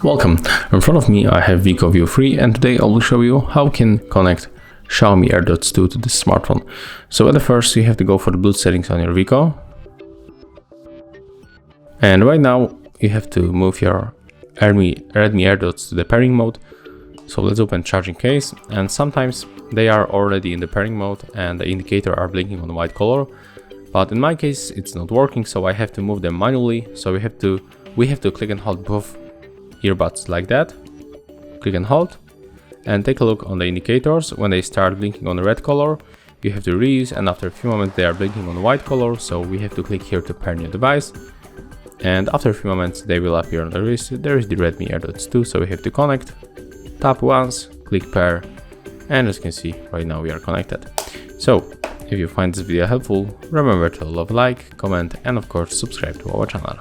Welcome, in front of me I have WIKO View 3 and today I will show you how we can connect XIAOMI AirDots 2 to this smartphone. So at the first you have to go for the Bluetooth settings on your WIKO. And right now you have to move your Redmi AirDots to the pairing mode. So let's open charging case, and sometimes they are already in the pairing mode and the indicator are blinking on white color. But in my case it's not working, so I have to move them manually. So we have to click and hold both earbuds like that. Click and hold and take a look on the indicators. When they start blinking on the red color, you have to reuse, and after a few moments they are blinking on the white color, so we have to click here to pair new device. And after a few moments they will appear on the list. There is the Redmi AirDots 2, so we have to connect. Tap once, click pair, and as you can see right now we are connected. So if you find this video helpful, remember to leave a like, comment, and of course subscribe to our channel.